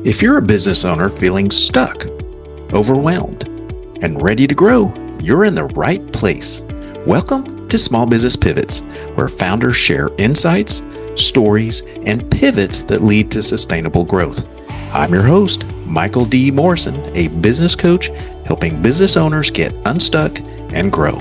If you're a business owner feeling stuck, overwhelmed, and ready to grow, you're in the right place. Welcome to Small Business Pivots, where founders share insights, stories, and pivots that lead to sustainable growth. I'm your host, Michael D. Morrison, a business coach helping business owners get unstuck and grow.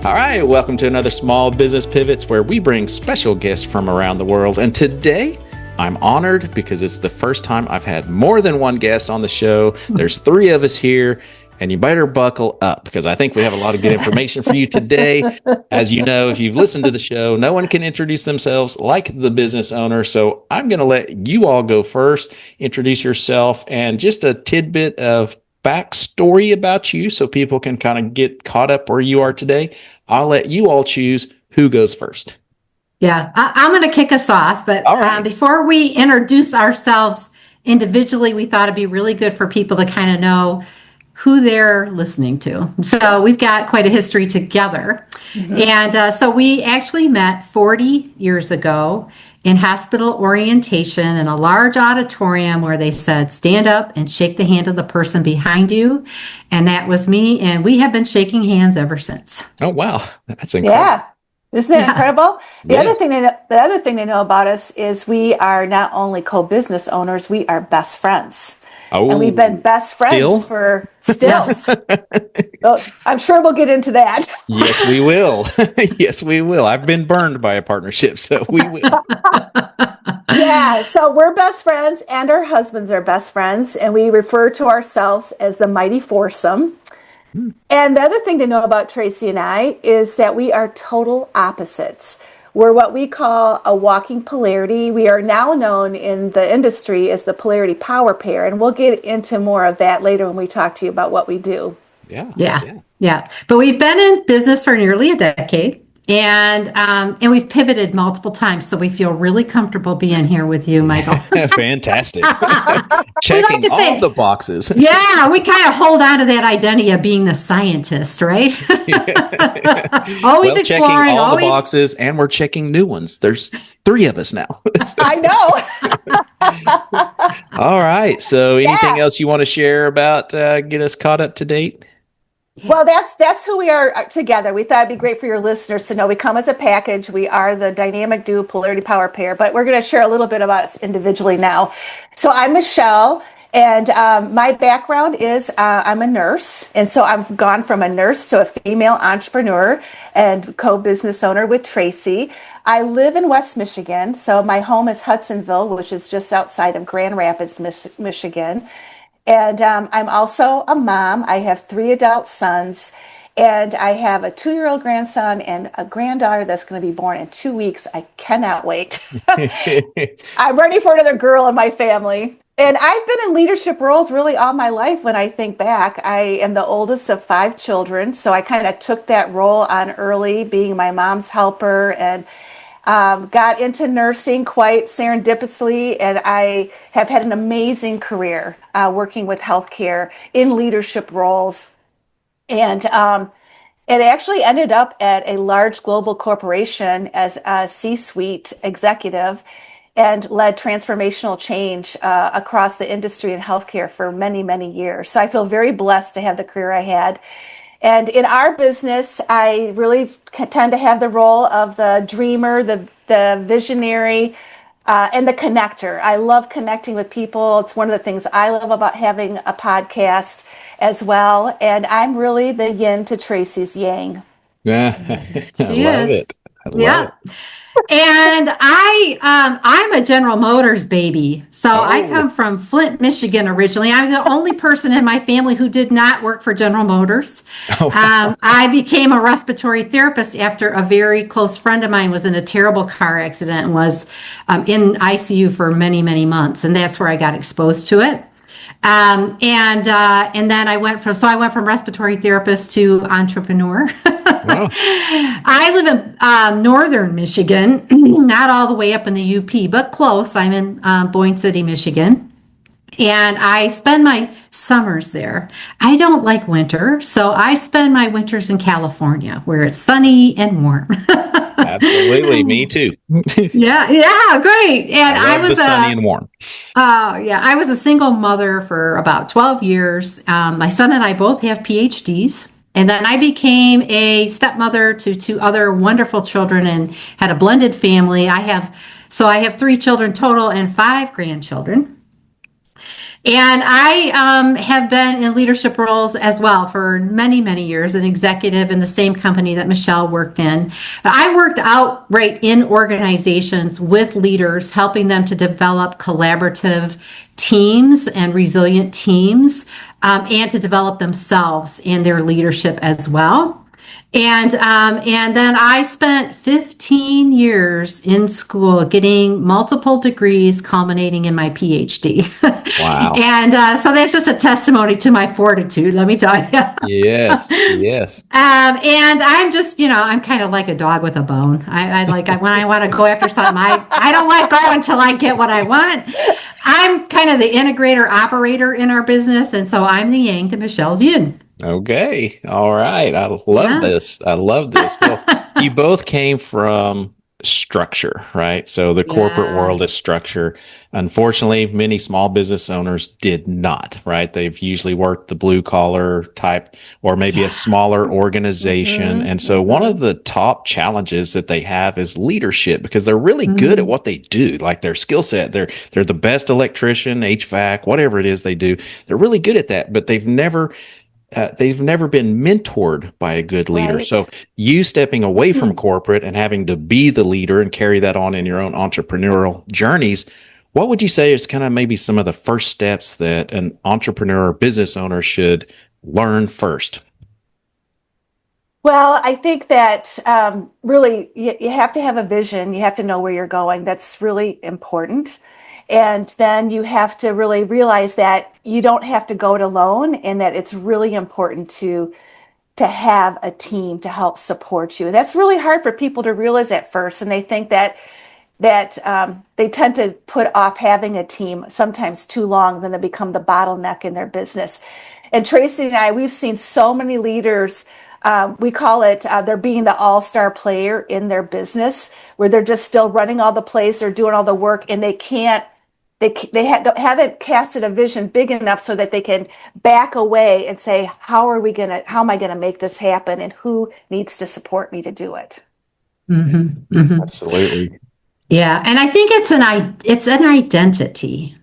All right, welcome to another Small Business Pivots, where we bring special guests from around the world. And today, I'm honored because it's the first time I've had more than one guest on the show. There's three of us here, and you better buckle up because I think we have a lot of good information for you today. As you know, if you've listened to the show, no one can introduce themselves like the business owner. So I'm going to let you all go first, introduce yourself, and just a tidbit of backstory about you so people can kind of get caught up where you are today. I'll let you all choose who goes first. Yeah, I'm going to kick us off. But before we introduce ourselves individually, we thought it'd be really good for people to kind of know who they're listening to. So we've got quite a history together. Mm-hmm. And so we actually met 40 years ago in hospital orientation in a large auditorium where they said, stand up and shake the hand of the person behind you. And that was me. And we have been shaking hands ever since. Oh, wow. That's incredible. Yeah. Isn't that incredible? The other thing they know about us is we are not only co-business owners, we are best friends. Oh, and we've been best friends for still. Well, I'm sure we'll get into that. Yes, we will. Yes, we will. I've been burned by a partnership, so we will. Yeah, so we're best friends and our husbands are best friends, and we refer to ourselves as the mighty foursome. And the other thing to know about Tracy and I is that we are total opposites. We're what we call a walking polarity. We are now known in the industry as the polarity power pair, and we'll get into more of that later when we talk to you about what we do. Yeah. But we've been in business for nearly a decade, and we've pivoted multiple times, so we feel really comfortable being here with you, Michael. Fantastic. Checking all the boxes. Yeah, we kind of hold on to that identity of being the scientist, right? Always exploring, checking all the boxes, and we're checking new ones. There's three of us now. I know. All right. So anything else you want to share about get us caught up to date? Well, that's who we are together. We thought it'd be great for your listeners to know we come as a package. We are the dynamic duo polarity power pair, but we're going to share a little bit about us individually now. So I'm Michelle, and my background is I'm a nurse. And so I've gone from a nurse to a female entrepreneur and co-business owner with Tracy. I live in West Michigan. So my home is Hudsonville, which is just outside of Grand Rapids, Michigan. And I'm also a mom. I have 3 adult sons, and I have a 2-year-old grandson and a granddaughter that's going to be born in 2 weeks. I cannot wait. I'm ready for another girl in my family. And I've been in leadership roles really all my life. When I think back, I am the oldest of 5 children. So I kind of took that role on early, being my mom's helper, and got into nursing quite serendipitously, and I have had an amazing career working with healthcare in leadership roles. And it actually ended up at a large global corporation as a C-suite executive and led transformational change across the industry and healthcare for many, many years. So I feel very blessed to have the career I had. And in our business, I really tend to have the role of the dreamer, the visionary, and the connector. I love connecting with people. It's one of the things I love about having a podcast as well. And I'm really the yin to Tracy's yang. Yeah, I love it. I love it. And I'm a General Motors baby. So I come from Flint, Michigan originally. I'm the only person in my family who did not work for General Motors. I became a respiratory therapist after a very close friend of mine was in a terrible car accident and was in ICU for many, many months. And that's where I got exposed to it. And then I went from respiratory therapist to entrepreneur. Wow. I live in northern Michigan, not all the way up in the UP, but close. I'm in Boyne City, Michigan. And I spend my summers there. I don't like winter, so I spend my winters in California where it's sunny and warm. Absolutely. Me too. Yeah, great. And I I love the was sunny and warm. I was a single mother for about 12 years. My son and I both have PhDs. And then I became a stepmother to two other wonderful children and had a blended family. I have three children total and five grandchildren. And I have been in leadership roles as well for many, many years, an executive in the same company that Michelle worked in. I worked outright in organizations with leaders, helping them to develop collaborative teams and resilient teams, and to develop themselves in their leadership as well. And then I spent 15 years in school getting multiple degrees culminating in my PhD. Wow. And so that's just a testimony to my fortitude, let me tell you. Yes. Yes. And I'm just, I'm kind of like a dog with a bone. When I want to go after something, I don't let go until I get what I want. I'm kind of the integrator operator in our business. And so I'm the yang to Michelle's yin. Okay. All right. I love this. I love this. Well, you both came from structure, right? So the corporate Yes. world is structure. Unfortunately, many small business owners did not, right? They've usually worked the blue collar type or maybe a smaller organization. And so one of the top challenges that they have is leadership because they're really good at what they do, like their skill set. They're the best electrician, HVAC, whatever it is they do. They're really good at that, but they've never been mentored by a good leader. Right. So you stepping away from corporate and having to be the leader and carry that on in your own entrepreneurial journeys, what would you say is kind of maybe some of the first steps that an entrepreneur or business owner should learn first? Well, I think that really you have to have a vision. You have to know where you're going. That's really important. And then you have to really realize that you don't have to go it alone and that it's really important to have a team to help support you. That's really hard for people to realize at first. And they think that they tend to put off having a team sometimes too long, then they become the bottleneck in their business. And Tracy and I, we've seen so many leaders, we call it they're being the all-star player in their business, where they're just still running all the plays, they're doing all the work, and haven't casted a vision big enough so that they can back away and say, how am I gonna make this happen, and who needs to support me to do it? Absolutely. Yeah, and I think it's an identity.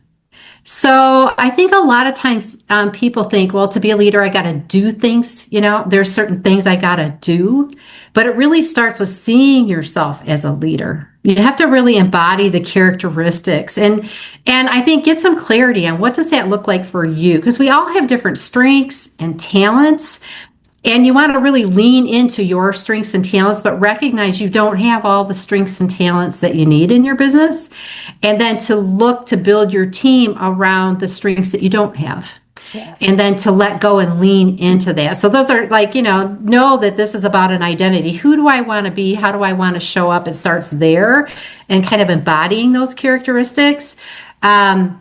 So I think a lot of times people think, well, to be a leader, I got to do things. There's certain things I got to do, but it really starts with seeing yourself as a leader. You have to really embody the characteristics and I think get some clarity on what does that look like for you, because we all have different strengths and talents. And you want to really lean into your strengths and talents, but recognize you don't have all the strengths and talents that you need in your business. And then to look to build your team around the strengths that you don't have. Yes. And then to let go and lean into that. So those are know that this is about an identity. Who do I want to be? How do I want to show up? It starts there and kind of embodying those characteristics. And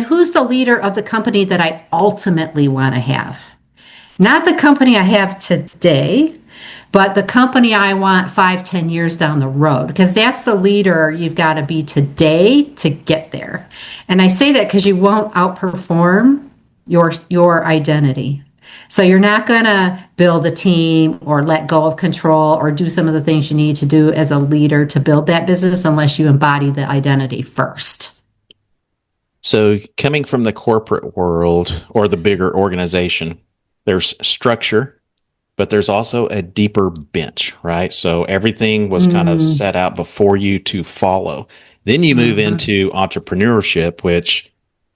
who's the leader of the company that I ultimately want to have? Not the company I have today, but the company I want 5-10 years down the road, because that's the leader you've got to be today to get there. And I say that because you won't outperform your identity. So you're not going to build a team or let go of control or do some of the things you need to do as a leader to build that business unless you embody the identity first. So coming from the corporate world or the bigger organization, there's structure, but there's also a deeper bench, right? So everything was kind of set out before you to follow. Then you move into entrepreneurship, which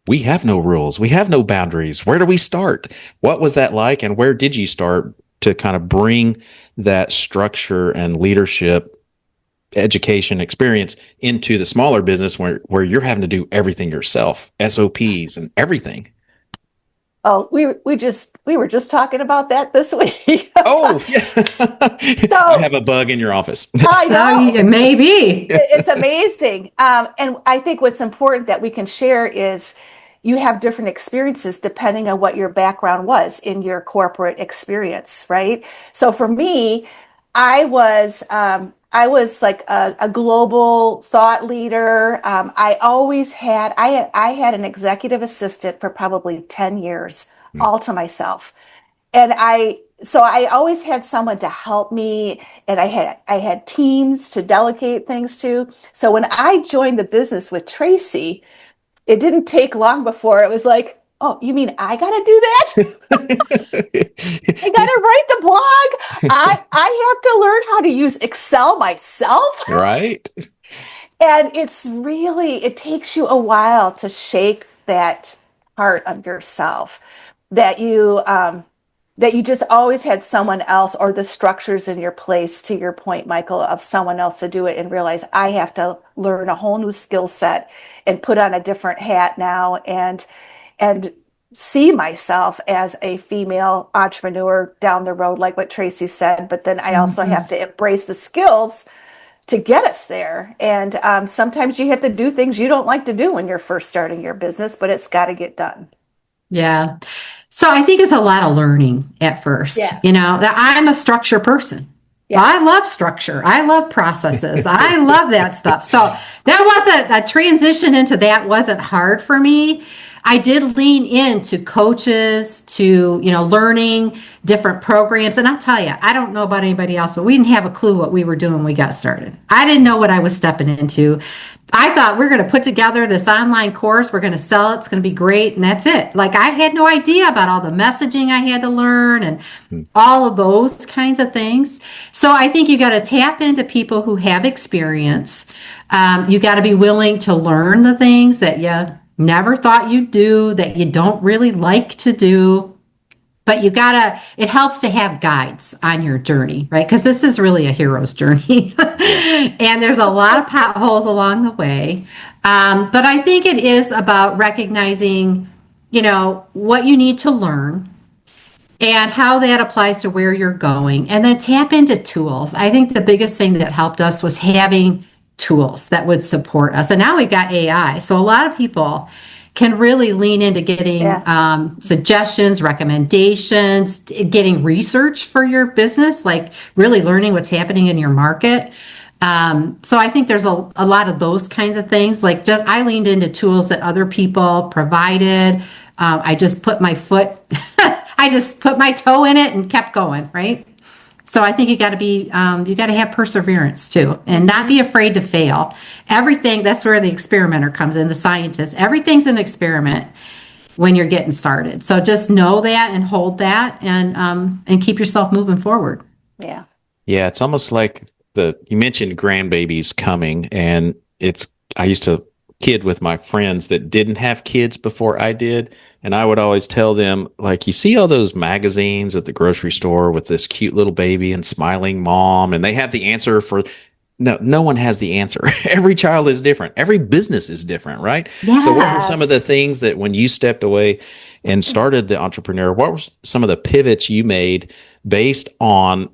we have no rules. We have no boundaries. Where do we start? What was that like? And where did you start to kind of bring that structure and leadership, education experience into the smaller business where you're having to do everything yourself, SOPs and everything? Oh, we were just talking about that this week. Oh, yeah. I have a bug in your office. I know. Maybe. It's amazing. And I think what's important that we can share is you have different experiences depending on what your background was in your corporate experience, right? So for me, I was like a global thought leader. I had an executive assistant for probably 10 years, all to myself. And so I always had someone to help me, and I had teams to delegate things to. So when I joined the business with Tracy, it didn't take long before it was like, oh, you mean I got to do that? I got to write the blog. I have to learn how to use Excel myself. Right. And it takes you a while to shake that part of yourself that you just always had someone else, or the structures in your place, to your point, Michael, of someone else to do it, and realize I have to learn a whole new skill set and put on a different hat now, and see myself as a female entrepreneur down the road, like what Tracy said. But then I also have to embrace the skills to get us there. And sometimes you have to do things you don't like to do when you're first starting your business, but it's got to get done. Yeah. So I think it's a lot of learning at first. Yeah. That I'm a structure person. Yeah. I love structure. I love processes. I love that stuff. So that wasn't a transition into that wasn't hard for me. I did lean into coaches, to, learning different programs. And I'll tell you, I don't know about anybody else, but we didn't have a clue what we were doing when we got started. I didn't know what I was stepping into. I thought we're going to put together this online course. We're going to sell it. It's going to be great. And that's it. Like, I had no idea about all the messaging I had to learn and all of those kinds of things. So I think you got to tap into people who have experience. You got to be willing to learn the things that you never thought you'd do, that you don't really like to do. But it helps to have guides on your journey, right? Because this is really a hero's journey. And there's a lot of potholes along the way. But I think it is about recognizing, what you need to learn and how that applies to where you're going. And then tap into tools. I think the biggest thing that helped us was having tools that would support us. And now we've got AI. So a lot of people can really lean into getting suggestions, recommendations, getting research for your business, like really learning what's happening in your market. So I think there's a lot of those kinds of things. Like, I leaned into tools that other people provided. I just put my toe in it and kept going, right? So I think you got to have perseverance too, and not be afraid to fail. Everything, that's where the experimenter comes in, the scientist. Everything's an experiment when you're getting started. So just know that and hold that, and keep yourself moving forward. Yeah. Yeah. It's almost like you mentioned grandbabies coming, and I used to kid with my friends that didn't have kids before I did. And I would always tell them, like, you see all those magazines at the grocery store with this cute little baby and smiling mom, and they have the answer for, no one has the answer. Every child is different. Every business is different, right? Yes. So what were some of the things that when you stepped away and started the entrepreneur, what were some of the pivots you made based on,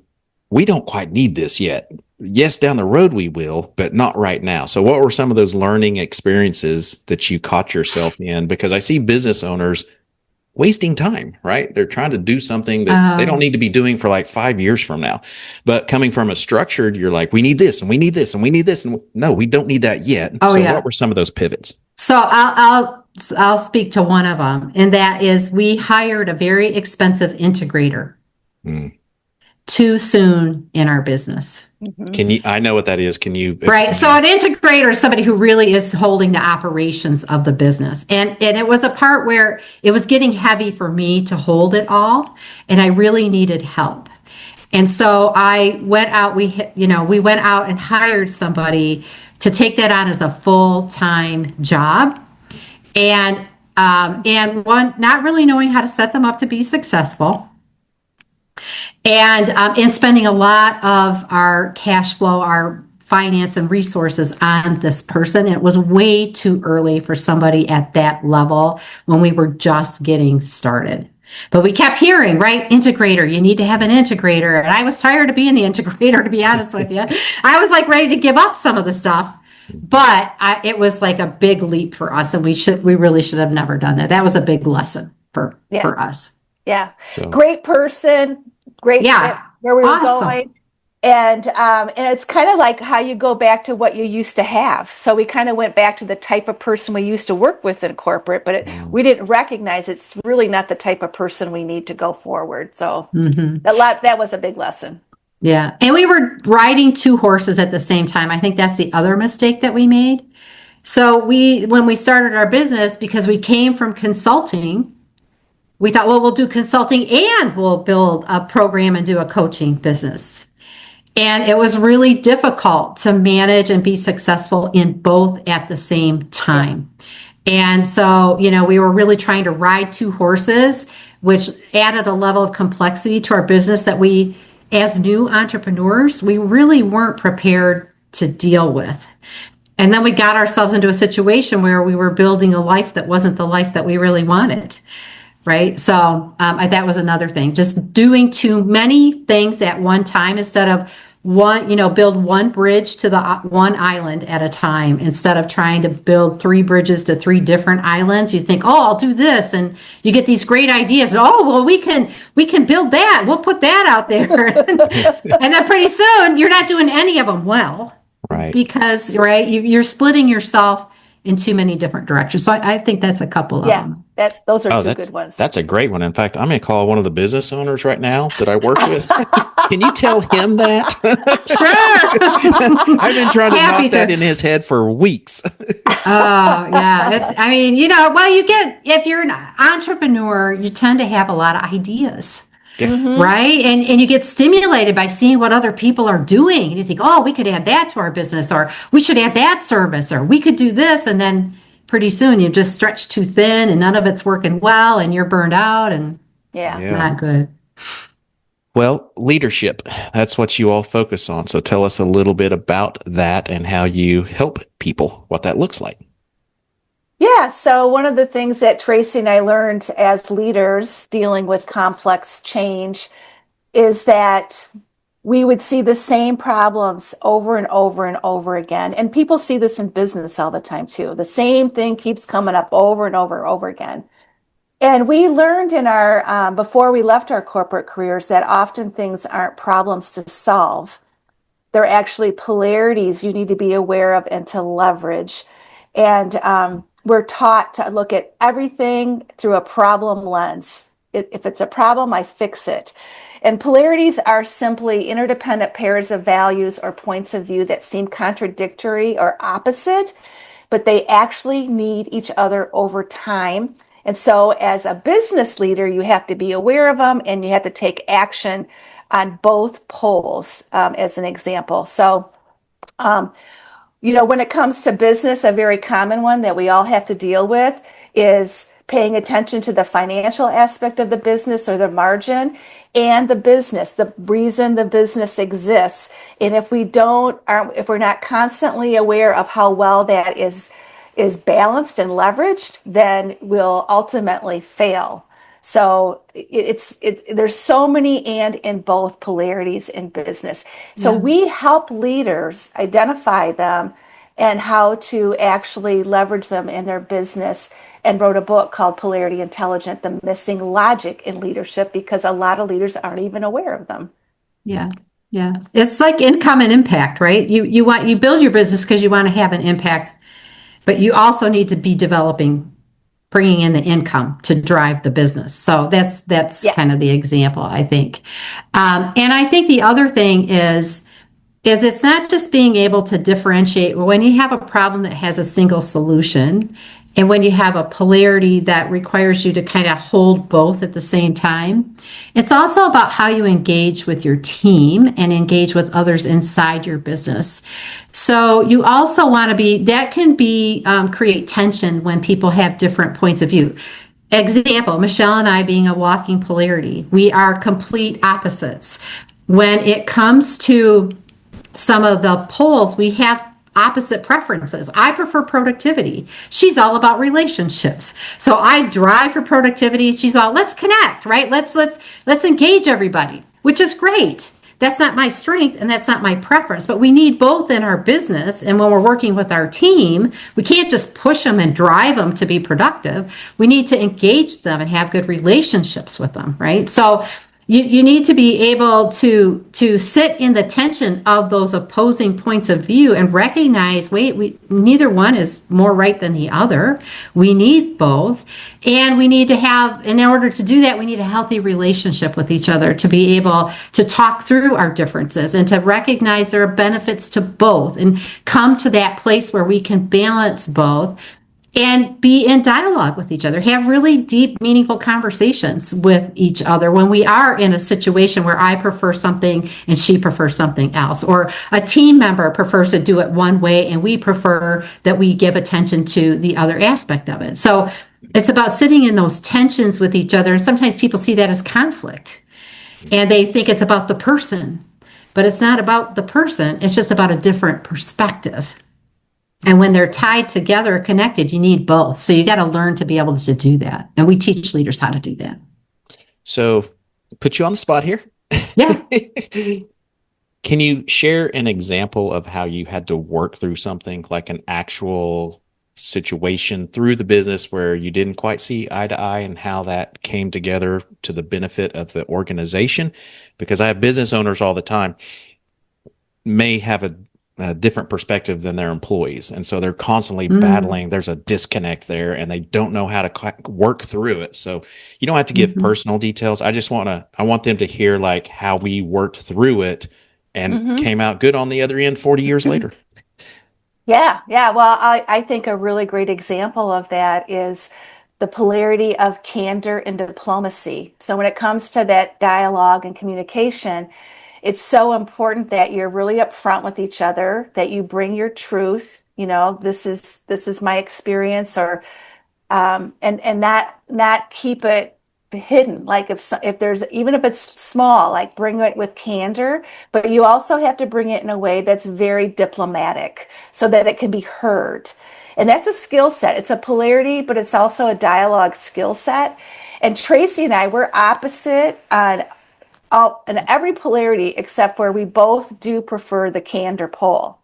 we don't quite need this yet? Yes, down the road we will, but not right now. So what were some of those learning experiences that you caught yourself in? Because I see business owners wasting time, right? They're trying to do something that they don't need to be doing for like 5 years from now. But coming from a structured, you're like, we need this and we need this and we need this. And no, we don't need that yet. What were some of those pivots? So I'll speak to one of them. And that is, we hired a very expensive integrator too soon in our business. I know what that is. Can you explain? Right. So an integrator is somebody who really is holding the operations of the business. And it was a part where it was getting heavy for me to hold it all. And I really needed help. And so I went out, we went out and hired somebody to take that on as a full-time job. And one, not really knowing how to set them up to be successful. And spending a lot of our cash flow, our finance and resources on this person. It was way too early for somebody at that level when we were just getting started. But we kept hearing, right? Integrator, you need to have an integrator. And I was tired of being the integrator, to be honest with you. I was like ready to give up some of the stuff. But it was like a big leap for us, and we really should have never done that. That was a big lesson for us. Yeah. So Great person, great fit where we were going. And it's kind of like how you go back to what you used to have. So we kind of went back to the type of person we used to work with in corporate, but we didn't recognize it's really not the type of person we need to go forward. So that was a big lesson. Yeah. And we were riding two horses at the same time. I think that's the other mistake that we made. So when we started our business, because we came from consulting, we thought, well, we'll do consulting and we'll build a program and do a coaching business. And it was really difficult to manage and be successful in both at the same time. And so, we were really trying to ride two horses, which added a level of complexity to our business that we, as new entrepreneurs, we really weren't prepared to deal with. And then we got ourselves into a situation where we were building a life that wasn't the life that we really wanted. Right. So that was another thing, just doing too many things at one time instead of build one bridge to the one island at a time instead of trying to build 3 bridges to 3 different islands. You think, oh, I'll do this. And you get these great ideas. And, oh, well, we can build that. We'll put that out there. And then pretty soon you're not doing any of them well. Right. Because, you're splitting yourself in too many different directions. So I think that's a couple of them. Those are two good ones. That's a great one. In fact, I'm going to call one of the business owners right now that I work with. Can you tell him that? Sure. I've been trying to knock that in his head for weeks. Oh, yeah. If you're an entrepreneur, you tend to have a lot of ideas. Right. And you get stimulated by seeing what other people are doing. And you think, oh, we could add that to our business, or we should add that service, or we could do this. And then pretty soon you've just stretched too thin and none of it's working well and you're burned out and not good. Well, leadership, that's what you all focus on. So tell us a little bit about that and how you help people, what that looks like. Yeah, so one of the things that Tracy and I learned as leaders dealing with complex change is that we would see the same problems over and over and over again. And people see this in business all the time too. The same thing keeps coming up over and over and over again. And we learned in our, before we left our corporate careers, that often things aren't problems to solve. They're actually polarities you need to be aware of and to leverage. And we're taught to look at everything through a problem lens. If it's a problem, I fix it. And polarities are simply interdependent pairs of values or points of view that seem contradictory or opposite, but they actually need each other over time. And so as a business leader, you have to be aware of them and you have to take action on both poles, as an example. So, when it comes to business, a very common one that we all have to deal with is paying attention to the financial aspect of the business or the margin and the business, the reason the business exists. And if we're not constantly aware of how well that is balanced and leveraged, then we'll ultimately fail. So there's so many and in both polarities in business. So we help leaders identify them and how to actually leverage them in their business, and wrote a book called Polarity Intelligent, The Missing Logic in Leadership, because a lot of leaders aren't even aware of them. Yeah. Yeah. It's like income and impact, right? You build your business because you want to have an impact, but you also need to be bringing in the income to drive the business. So that's kind of the example, I think. And I think the other thing is it's not just being able to differentiate when you have a problem that has a single solution, and when you have a polarity that requires you to kind of hold both at the same time. It's also about how you engage with your team and engage with others inside your business. So you also want to that can create tension when people have different points of view. Example, Michelle and I being a walking polarity. We are complete opposites. When it comes to some of the poles, we have opposite preferences. I prefer productivity. She's all about relationships. So I drive for productivity. She's all, let's connect, right? Let's engage everybody, which is great. that's not my strength and that's not my preference, but we need both in our business. And when we're working with our team, we can't just push them and drive them to be productive. We need to engage them and have good relationships with them, right? So you need to be able to sit in the tension of those opposing points of view and recognize, neither one is more right than the other. We need both. And we need to have, in order to do that, we need a healthy relationship with each other to be able to talk through our differences and to recognize there are benefits to both and come to that place where we can balance both and be in dialogue with each other, have really deep, meaningful conversations with each other when we are in a situation where I prefer something and she prefers something else, or a team member prefers to do it one way and we prefer that we give attention to the other aspect of it. So it's about sitting in those tensions with each other. And sometimes people see that as conflict and they think it's about the person, but it's not about the person. It's just about a different perspective. And when they're tied together, connected, you need both. So you got to learn to be able to do that. And we teach leaders how to do that. So put you on the spot here. Yeah. Can you share an example of how you had to work through something, like an actual situation through the business where you didn't quite see eye to eye, and how that came together to the benefit of the organization? Because I have business owners all the time may have a different perspective than their employees. And so they're constantly battling. There's a disconnect there and they don't know how to work through it. So you don't have to give personal details. I want them to hear like how we worked through it and came out good on the other end 40 years later. Yeah. Well, I think a really great example of that is the polarity of candor and diplomacy. So when it comes to that dialogue and communication, it's so important that you're really upfront with each other, that you bring your truth. This is my experience, or and not keep it hidden. Like if there's, even if it's small, like bring it with candor, but you also have to bring it in a way that's very diplomatic so that it can be heard. And that's a skill set. It's a polarity, but it's also a dialogue skill set. And Tracy and I, we're opposite on and every polarity except where we both do prefer the candor pole.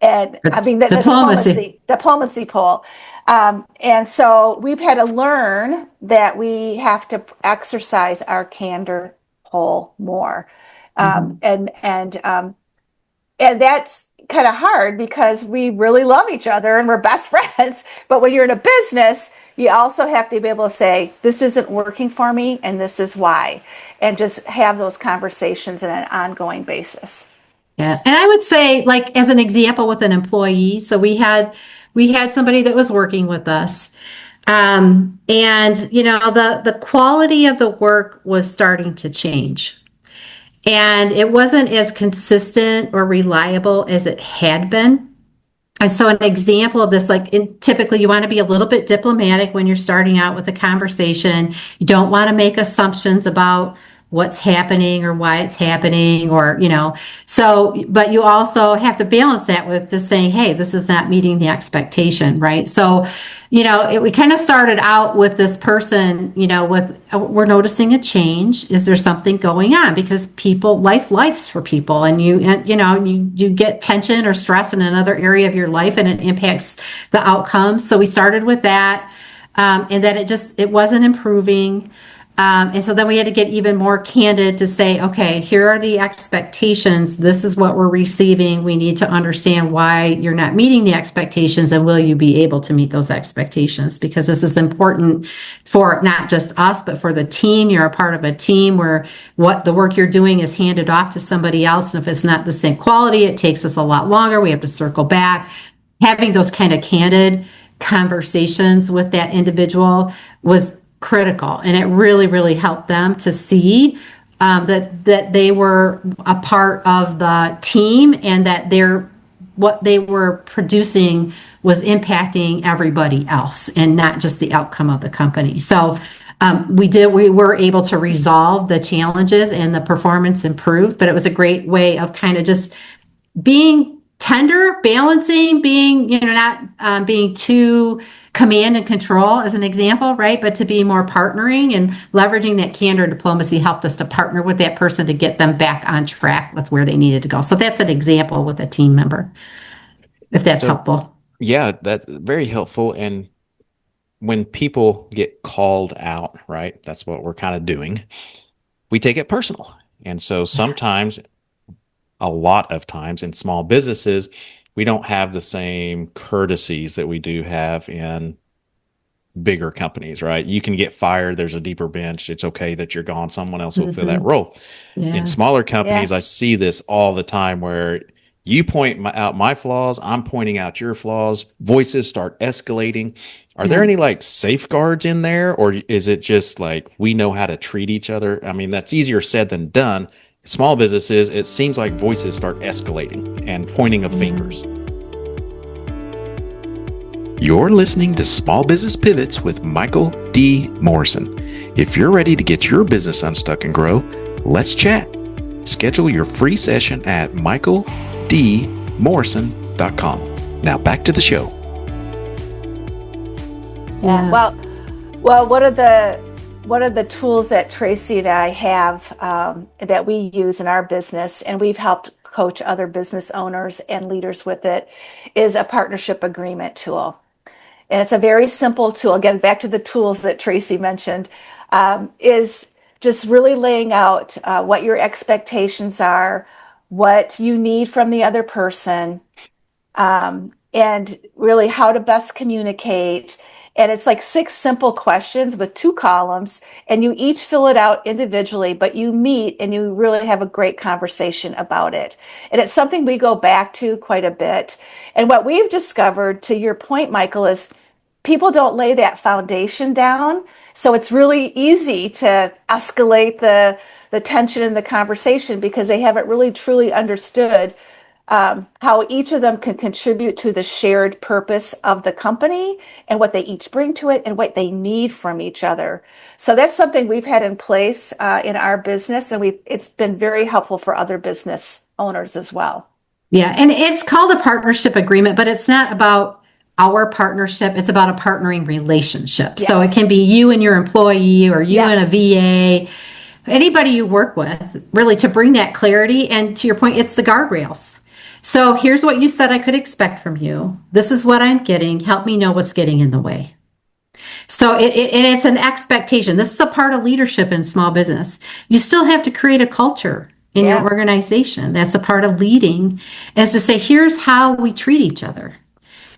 And I mean, the diplomacy pole. And so we've had to learn that we have to exercise our candor pole more. And that's kind of hard because we really love each other and we're best friends. But when you're in a business, you also have to be able to say, this isn't working for me and this is why, and just have those conversations on an ongoing basis. Yeah. And I would say, like, as an example with an employee, so we had somebody that was working with us. And the quality of the work was starting to change. And it wasn't as consistent or reliable as it had been. And so an example of this, typically you want to be a little bit diplomatic when you're starting out with a conversation. You don't want to make assumptions about what's happening or why it's happening, or, but you also have to balance that with just saying, hey, this is not meeting the expectation, right? So, we kind of started out with this person, we're noticing a change. Is there something going on? Because life's for people, and you get tension or stress in another area of your life and it impacts the outcomes. So we started with that. And then it wasn't improving. And so then we had to get even more candid to say, okay, here are the expectations. This is what we're receiving. We need to understand why you're not meeting the expectations, and will you be able to meet those expectations? Because this is important for not just us, but for the team. You're a part of a team where what the work you're doing is handed off to somebody else. And if it's not the same quality, it takes us a lot longer. We have to circle back. Having those kind of candid conversations with that individual was critical, and it really, really helped them to see that they were a part of the team, and that what they were producing was impacting everybody else and not just the outcome of the company. So we were able to resolve the challenges and the performance improved, but it was a great way of kind of just being tender, balancing, being, not being too command and control as an example, right? But to be more partnering and leveraging that candor diplomacy helped us to partner with that person to get them back on track with where they needed to go. So that's an example with a team member, if that's So, helpful. yeah, that's very helpful. And when people get called out, right, that's what we're kind of doing. We take it personal. And so sometimes, a lot of times in small businesses, we don't have the same courtesies that we do have in bigger companies, right? You can get fired. There's a deeper bench. It's okay that you're gone. Someone else will fill that Mm-hmm. role. In Yeah. smaller Yeah. companies, I see this all the time where you point out my flaws, I'm pointing out your flaws, voices start escalating. Are there Yeah. any like safeguards in there, or is it just like we know how to treat each other? I mean, that's easier said than done. Small businesses, it seems like voices start escalating and pointing of fingers. You're listening to Small Business Pivots with Michael D. Morrison. If you're ready to get your business unstuck and grow, let's chat. Schedule your free session at michaeldmorrison.com. Now back to the show. Yeah. Well, one of the tools that Tracy and I have that we use in our business, and we've helped coach other business owners and leaders with it, is a partnership agreement tool. And it's a very simple tool. Again, back to the tools that Tracy mentioned, is just really laying out what your expectations are, what you need from the other person, and really how to best communicate. And it's like 6 simple questions with 2 columns, and you each fill it out individually, but you meet and you really have a great conversation about it. And it's something we go back to quite a bit. And what we've discovered, to your point, Michael, is people don't lay that foundation down. So it's really easy to escalate the tension in the conversation because they haven't really truly understood how each of them can contribute to the shared purpose of the company and what they each bring to it and what they need from each other. So that's something we've had in place in our business, and it's been very helpful for other business owners as well. Yeah. And it's called a partnership agreement, but it's not about our partnership. It's about a partnering relationship. So it Yes. can be you and your employee or you Yeah. and a VA, anybody you work with, really to bring that clarity. And to your point, it's the guardrails. So here's what you said I could expect from you. This is what I'm getting. Help me know what's getting in the way. So it's an expectation. This is a part of leadership in small business. You still have to create a culture in your Yeah. organization. That's a part of leading, is to say, here's how we treat each other.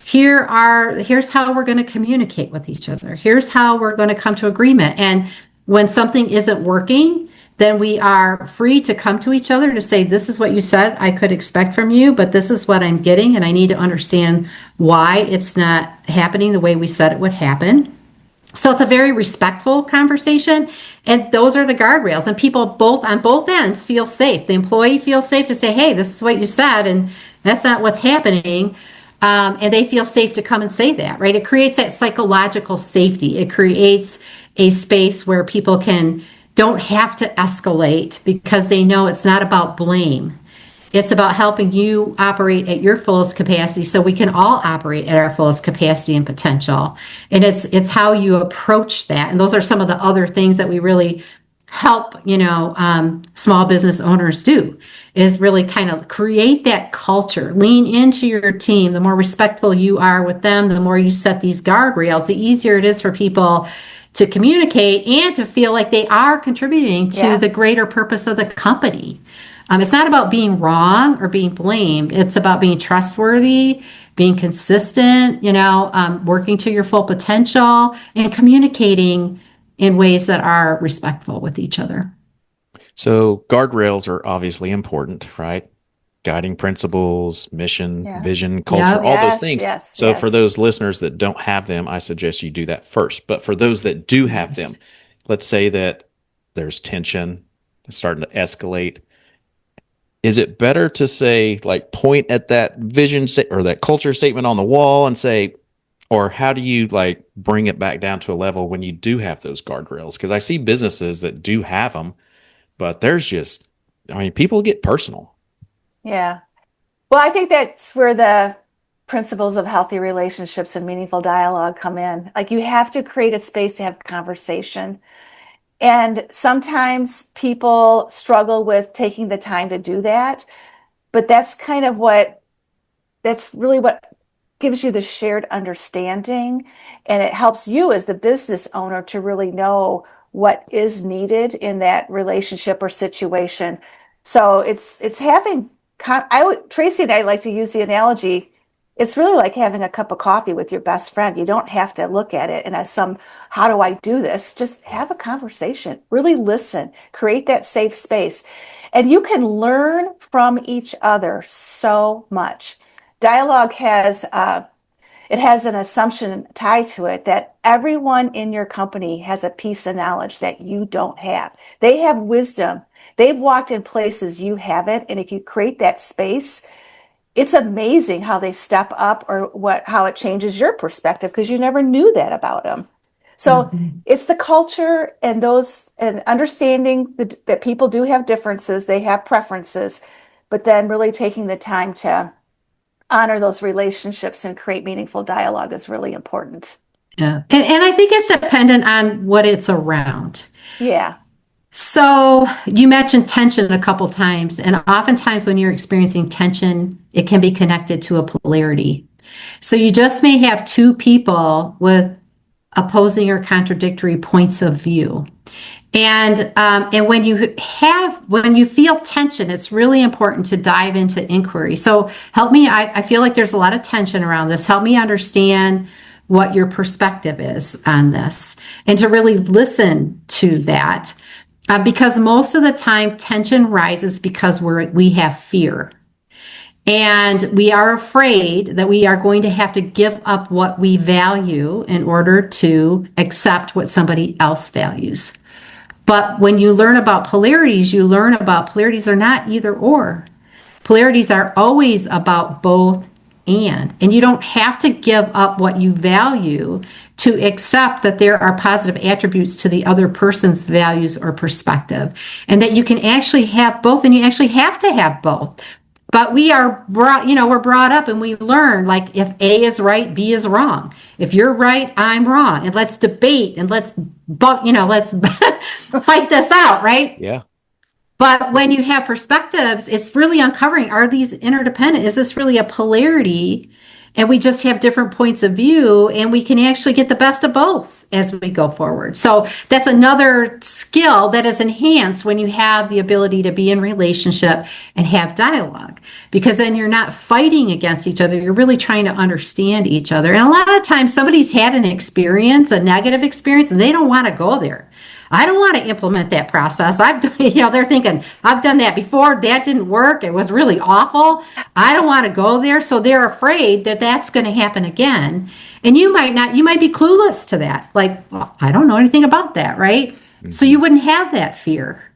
Here's how we're going to communicate with each other. Here's how we're going to come to agreement. And when something isn't working, then we are free to come to each other to say, this is what you said I could expect from you, but this is what I'm getting, and I need to understand why it's not happening the way we said it would happen. So it's a very respectful conversation, and those are the guardrails. And people on both ends feel safe. The employee feels safe to say, hey, this is what you said, and that's not what's happening. And they feel safe to come and say that, right? It creates that psychological safety. It creates a space where people don't have to escalate because they know it's not about blame. It's about helping you operate at your fullest capacity so we can all operate at our fullest capacity and potential. And it's how you approach that. And those are some of the other things that we really help, small business owners do, is really kind of create that culture, lean into your team. The more respectful you are with them, the more you set these guardrails, the easier it is for people to communicate and to feel like they are contributing to the greater purpose of the company. It's not about being wrong or being blamed. It's about being trustworthy, being consistent, working to your full potential and communicating in ways that are respectful with each other. So guardrails are obviously important, right? Guiding principles, mission, Yeah. vision, culture, Yep. all those Yes, things. yes, So for yes. those listeners that don't have them, I suggest you do that first. But for those that do have them, let's say that there's tension, it's starting to escalate. Is it better to say, like, point at that vision or that culture statement on the wall and say, or how do you like bring it back down to a level when you do have those guardrails? Because I see businesses that do have them, but people get personal. Yeah. Well, I think that's where the principles of healthy relationships and meaningful dialogue come in. Like you have to create a space to have conversation. And sometimes people struggle with taking the time to do that. But that's really what gives you the shared understanding. And it helps you as the business owner to really know what is needed in that relationship or situation. So it's having, Tracy and I like to use the analogy. It's really like having a cup of coffee with your best friend. You don't have to look at it and as how do I do this? Just have a conversation, really listen, create that safe space. And you can learn from each other so much. Dialogue it has an assumption tied to it that everyone in your company has a piece of knowledge that you don't have. They have wisdom. They've walked in places you haven't. And if you create that space, it's amazing how they step up or how it changes your perspective because you never knew that about them. So it's the culture and and understanding that people do have differences, they have preferences, but then really taking the time to honor those relationships and create meaningful dialogue is really important. Yeah. And I think it's dependent on what it's around. Yeah. So you mentioned tension a couple times, and oftentimes when you're experiencing tension, it can be connected to a polarity. So you just may have two people with opposing or contradictory points of view. And when you feel tension, it's really important to dive into inquiry. So help me, I feel like there's a lot of tension around this. Help me understand what your perspective is on this and to really listen to that. Because most of the time tension rises because we have fear. And we are afraid that we are going to have to give up what we value in order to accept what somebody else values. But when you learn about polarities, polarities are not either or. Polarities are always about both and you don't have to give up what you value to accept that there are positive attributes to the other person's values or perspective, and that you can actually have both, and you actually have to have both. But we're brought up and we learn like if A is right, B is wrong. If you're right, I'm wrong. And let's debate and let's fight this out, right? Yeah. But when you have perspectives, it's really uncovering, are these interdependent? Is this really a polarity? And we just have different points of view, and we can actually get the best of both as we go forward. So that's another skill that is enhanced when you have the ability to be in relationship and have dialogue, because then you're not fighting against each other. You're really trying to understand each other. And a lot of times somebody's had an experience, a negative experience, and they don't want to go there. I don't want to implement that process. They're thinking, I've done that before. That didn't work. It was really awful. I don't want to go there. So they're afraid that that's going to happen again. And you might be clueless to that. Like, well, I don't know anything about that, right? Mm-hmm. So you wouldn't have that fear.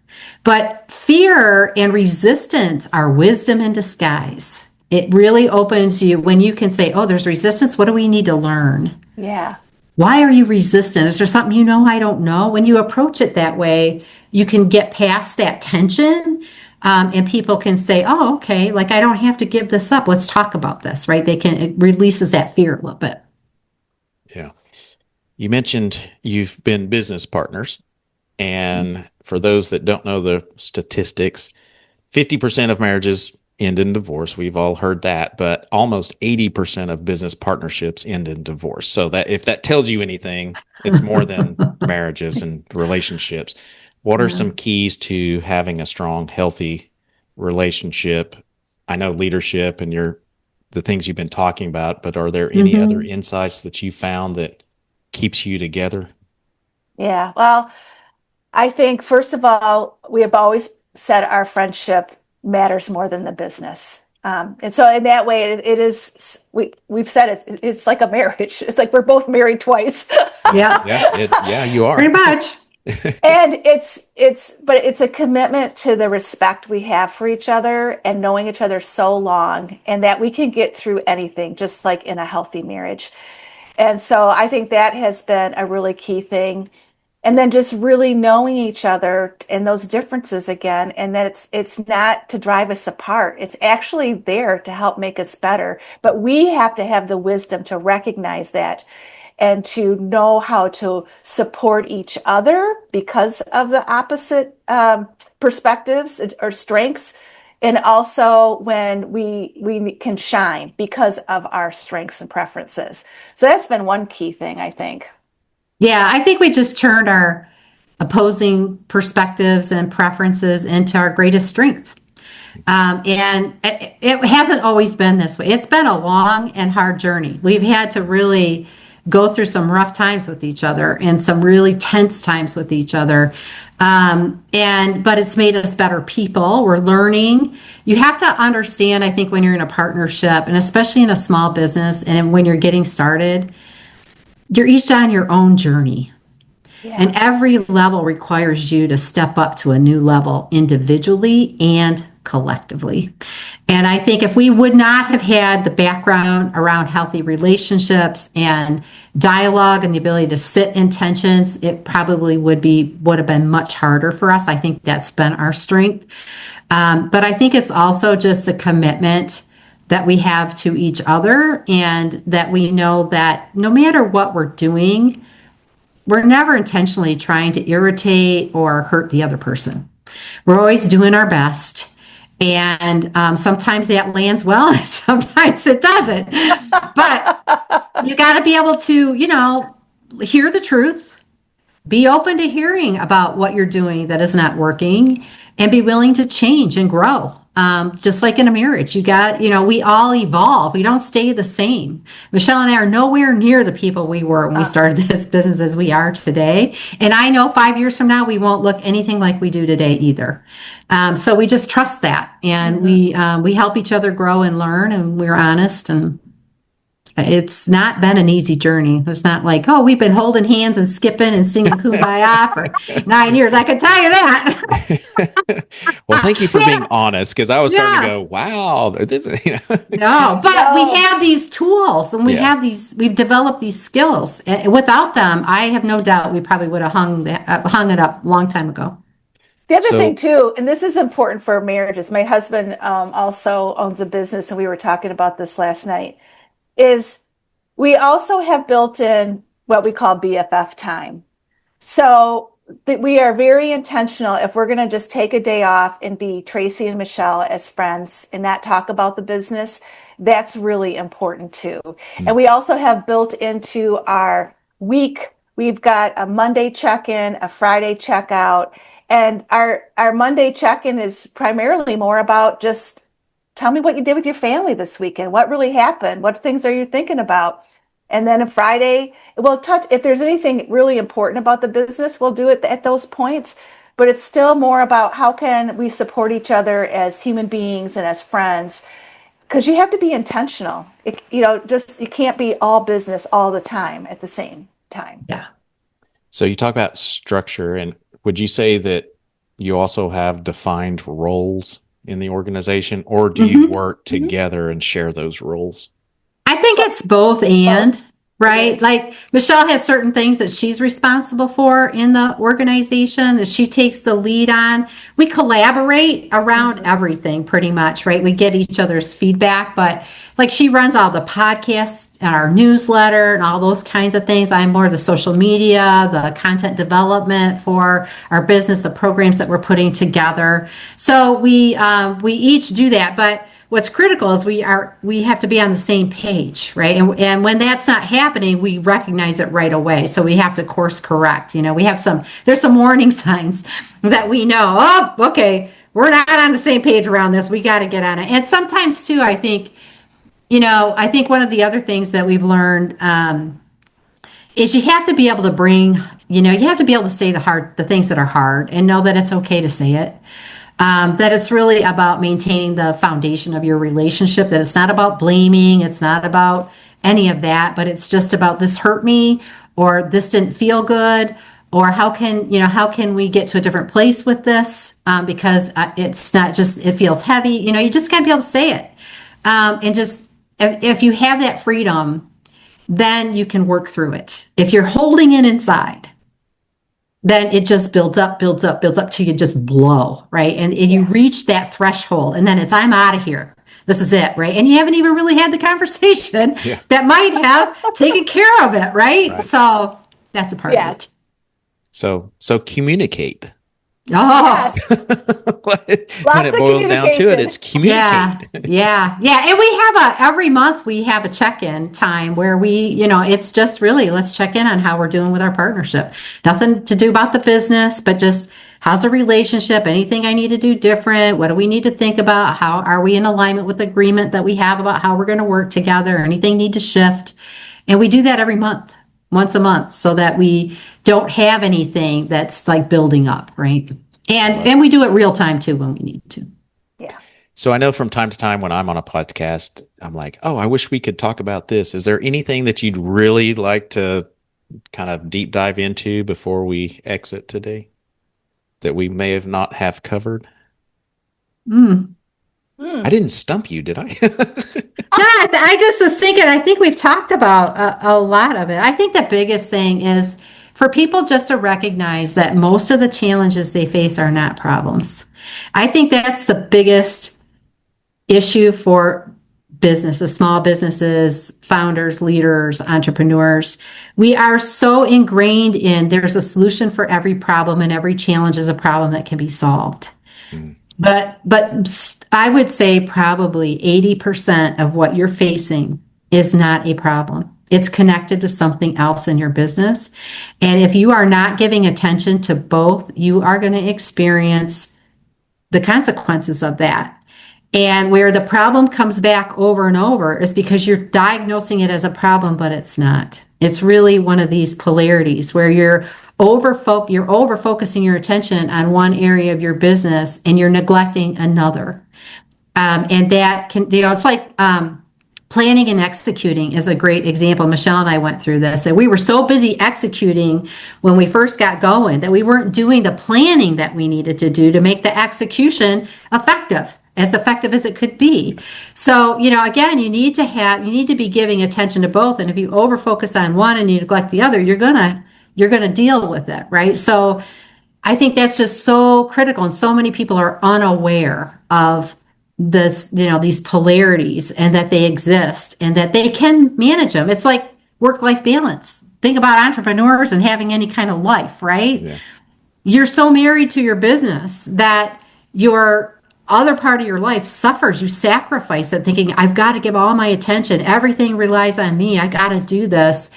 But fear and resistance are wisdom in disguise. It really opens you when you can say, oh, there's resistance. What do we need to learn? Yeah. Why are you resistant? Is there something I don't know? When you approach it that way, you can get past that tension, and people can say, oh, okay, like I don't have to give this up. Let's talk about this, right? It releases that fear a little bit. Yeah. You mentioned you've been business partners. And for those that don't know the statistics, 50% of marriages end in divorce. We've all heard that, but almost 80% of business partnerships end in divorce. So that if that tells you anything, it's more than marriages and relationships. What are some keys to having a strong, healthy relationship? I know leadership and the things you've been talking about, but are there any other insights that you found that keeps you together? Yeah. Well, I think first of all, we have always said our friendship matters more than the business. And so in that way, it is, we've said it's like a marriage. It's like we're both married twice. Yeah. Yeah, you are. Pretty much. And but it's a commitment to the respect we have for each other and knowing each other so long, and that we can get through anything, just like in a healthy marriage. And so I think that has been a really key thing. and then just really knowing each other and those differences again, and that it's not to drive us apart. It's actually there to help make us better. But we have to have the wisdom to recognize that and to know how to support each other because of the opposite perspectives or strengths, and also when we can shine because of our strengths and preferences. So that's been one key thing, I think. Yeah, I think we just turned our opposing perspectives and preferences into our greatest strength. And it hasn't always been this way. It's been a long and hard journey. We've had to really go through some rough times with each other and some really tense times with each other. But it's made us better people. We're learning. You have to understand, I think, when you're in a partnership, and especially in a small business and when you're getting started, you're each on your own journey. Yeah. And every level requires you to step up to a new level individually and collectively. And I think if we would not have had the background around healthy relationships and dialogue and the ability to sit in tensions, it probably would have been much harder for us. I think that's been our strength. But I think it's also just a commitment that we have to each other, and that we know that no matter what we're doing, we're never intentionally trying to irritate or hurt the other person. We're always doing our best. And sometimes that lands well, and sometimes it doesn't. But you got to be able to, hear the truth, be open to hearing about what you're doing that is not working, and be willing to change and grow. Just like in a marriage, we all evolve. We don't stay the same. Michelle and I are nowhere near the people we were when we started this business as we are today. And I know 5 years from now, we won't look anything like we do today either. So we just trust that. And we help each other grow and learn, and we're honest, and it's not been an easy journey. It's not like, oh, we've been holding hands and skipping and singing Kumbaya for 9 years. I can tell you that. Well, thank you for being honest, because I was starting to go, wow. No, but we have these tools, and we've developed these skills. And without them, I have no doubt we probably would have hung it up a long time ago. The other thing too, and this is important for marriages. My husband also owns a business, and we were talking about this last night, is we also have built in what we call BFF time. So we are very intentional. If we're going to just take a day off and be Tracy and Michelle as friends and not talk about the business, that's really important too. And we also have built into our week, we've got a Monday check-in, a Friday check-out, and our Monday check-in is primarily more about just tell me what you did with your family this weekend. What really happened? What things are you thinking about? And then a Friday, we'll touch, if there's anything really important about the business, we'll do it at those points. But it's still more about how can we support each other as human beings and as friends? Because you have to be intentional. You can't be all business all the time at the same time. Yeah. So you talk about structure, and would you say that you also have defined roles in the organization, or do you work together and share those roles? I think it's both and, right? Like Michelle has certain things that she's responsible for in the organization that she takes the lead on. We collaborate around everything pretty much, right? We get each other's feedback, but like she runs all the podcasts and our newsletter and all those kinds of things. I'm more the social media, the content development for our business, the programs that we're putting together. So we each do that, but what's critical is we have to be on the same page, right? And when that's not happening, we recognize it right away. So we have to course correct. There's some warning signs that we know, oh, okay, we're not on the same page around this. We got to get on it. And sometimes too, I think one of the other things that we've learned is you have to be able to you have to be able to say the things that are hard and know that it's okay to say it. That it's really about maintaining the foundation of your relationship, that it's not about blaming, it's not about any of that, but it's just about this hurt me, or this didn't feel good, or how can we get to a different place with this? Because it's not just, it feels heavy, you just gotta be able to say it. And just, if you have that freedom, then you can work through it. If you're holding it inside, then it just builds up, builds up, builds up till you just blow, right? And you reach that threshold, and then it's, I'm out of here. This is it, right? And you haven't even really had the conversation that might have taken care of it, right? So that's a part of it. So communicate. Oh, Yes. When it boils down to it, it's communicate. Yeah. And we have every month we have a check-in time where we, it's just really, let's check in on how we're doing with our partnership. Nothing to do about the business, but just how's the relationship? Anything I need to do different? What do we need to think about? How are we in alignment with the agreement that we have about how we're going to work together? Anything need to shift? And we do that every month. Once a month, so that we don't have anything that's like building up, right? And we do it real time too when we need to. Yeah. So I know from time to time when I'm on a podcast, I'm like, oh, I wish we could talk about this. Is there anything that you'd really like to kind of deep dive into before we exit today that we may have not have covered? I didn't stump you, did I? I just was thinking, I think we've talked about a lot of it. I think the biggest thing is for people just to recognize that most of the challenges they face are not problems. I think that's the biggest issue for businesses, small businesses, founders, leaders, entrepreneurs. We are so ingrained in there's a solution for every problem, and every challenge is a problem that can be solved. But I would say probably 80% of what you're facing is not a problem. It's connected to something else in your business. And if you are not giving attention to both, you are going to experience the consequences of that. And where the problem comes back over and over is because you're diagnosing it as a problem, but it's not. It's really one of these polarities where you're over-focusing your attention on one area of your business and you're neglecting another. And that can, it's like planning and executing is a great example. Michelle and I went through this, and we were so busy executing when we first got going that we weren't doing the planning that we needed to do to make the execution effective as it could be. So, again, you need to be giving attention to both. And if you over focus on one and you neglect the other, you're gonna deal with it, right? So I think that's just so critical, and so many people are unaware of this, these polarities, and that they exist and that they can manage them. It's like work-life balance. Think about entrepreneurs and having any kind of life, right? Yeah. You're so married to your business that your other part of your life suffers. You sacrifice it thinking, I've got to give all my attention. Everything relies on me. I got to do this.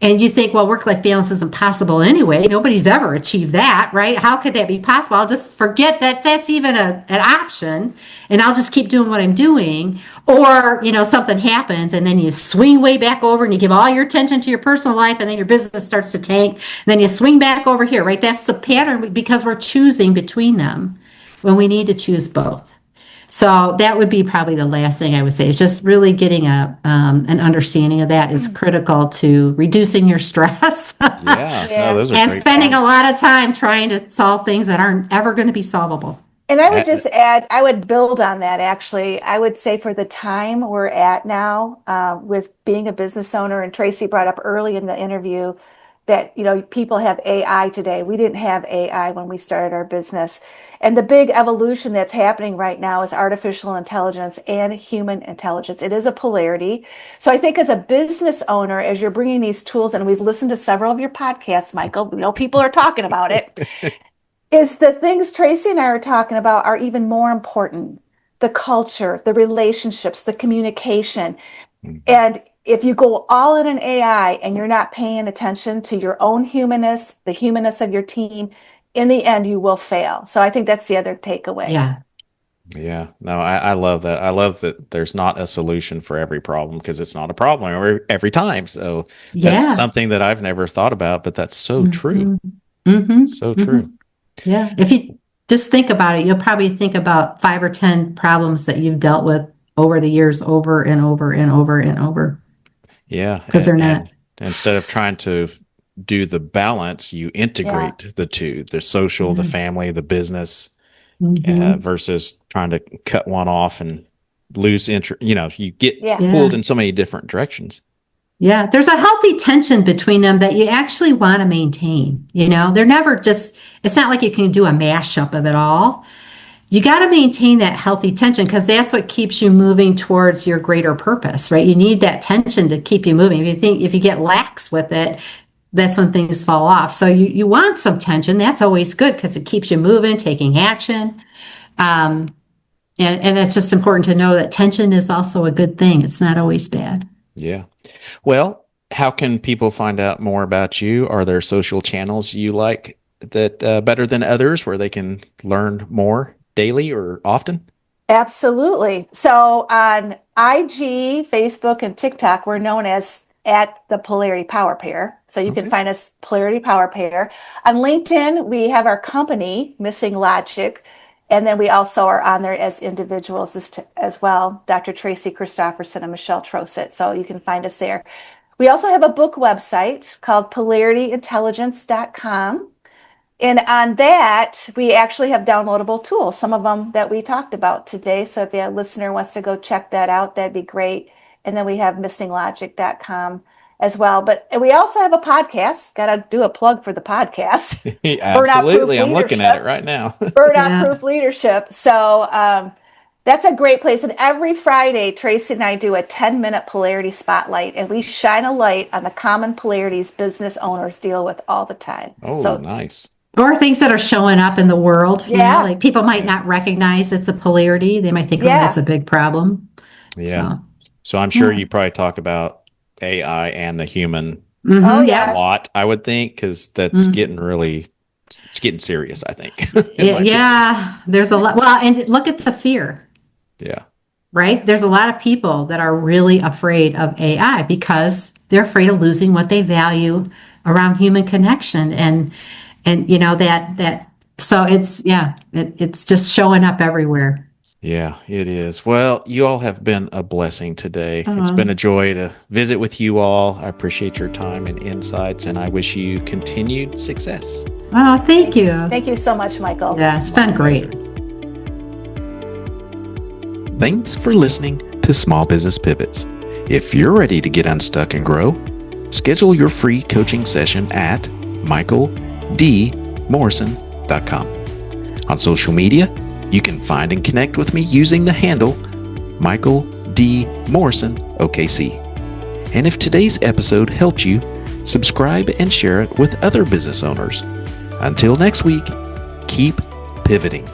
And you think, well, work-life balance isn't possible anyway. Nobody's ever achieved that, right? How could that be possible? I'll just forget that that's even an option, and I'll just keep doing what I'm doing. Or, something happens, and then you swing way back over and you give all your attention to your personal life, and then your business starts to tank. Then you swing back over here, right? That's the pattern, because we're choosing between them when we need to choose both. So that would be probably the last thing I would say, is just really getting an understanding of that is critical to reducing your stress. Yeah. No, those are and great spending points. a lot of time trying to solve things that aren't ever going to be solvable. And I would just add, I would build on that actually. I would say for the time we're at now with being a business owner, and Tracy brought up early in the interview that, people have AI today. We didn't have AI when we started our business. And the big evolution that's happening right now is artificial intelligence and human intelligence. It is a polarity. So I think as a business owner, as you're bringing these tools, and we've listened to several of your podcasts, Michael, we know people are talking about it, is the things Tracy and I are talking about are even more important. The culture, the relationships, the communication. And if you go all in an AI and you're not paying attention to your own humanness, the humanness of your team, in the end, you will fail. So I think that's the other takeaway. Yeah. Yeah. No, I love that. I love that there's not a solution for every problem, because it's not a problem every time. So that's something that I've never thought about, but that's so true. So true. Yeah. If you just think about it, you'll probably think about 5 or 10 problems that you've dealt with over the years, over and over and over and over. Yeah. Because they're not. Instead of trying to do the balance, you integrate the two, the social, the family, the business, versus trying to cut one off and lose interest. You get pulled in so many different directions. Yeah, there's a healthy tension between them that you actually want to maintain. They're never just, it's not like you can do a mashup of it all. You got to maintain that healthy tension because that's what keeps you moving towards your greater purpose, right? You need that tension to keep you moving. If you get lax with it, that's when things fall off. So you want some tension. That's always good because it keeps you moving, taking action. And it's just important to know that tension is also a good thing. It's not always bad. Yeah. Well, how can people find out more about you? Are there social channels you like that better than others where they can learn more daily or often? Absolutely. So on IG, Facebook, and TikTok, we're known as at the Polarity Power Pair. So you can find us Polarity Power Pair. On LinkedIn, we have our company, Missing Logic. And then we also are on there as individuals as well, Dr. Tracy Christopherson and Michelle Troseth. So you can find us there. We also have a book website called polarityintelligence.com. And on that, we actually have downloadable tools, some of them that we talked about today. So if a listener wants to go check that out, that'd be great. And then we have missinglogic.com as well. But we also have a podcast. Got to do a plug for the podcast. Absolutely. I'm looking at it right now. Burnout Proof Leadership. So that's a great place. And every Friday, Tracy and I do a 10-minute polarity spotlight, and we shine a light on the common polarities business owners deal with all the time. Oh, nice. Or things that are showing up in the world. Yeah. Like people might not recognize it's a polarity. They might think, oh, that's a big problem. Yeah. So I'm sure you probably talk about AI and the human a lot, I would think, because that's it's getting serious, I think. There's a lot. Well, and look at the fear. Yeah. Right? There's a lot of people that are really afraid of AI because they're afraid of losing what they value around human connection. And that so it's just showing up everywhere. Yeah, it is. Well, you all have been a blessing today. It's been a joy to visit with you all. I appreciate your time and insights, and I wish you continued success. Oh, thank you. Thank you so much, Michael. Yeah, it's been great. Thanks for listening to Small Business Pivots. If you're ready to get unstuck and grow, schedule your free coaching session at michaeldmorrison.com. On social media, you can find and connect with me using the handle Michael D. Morrison OKC. And if today's episode helped you, subscribe and share it with other business owners. Until next week, keep pivoting.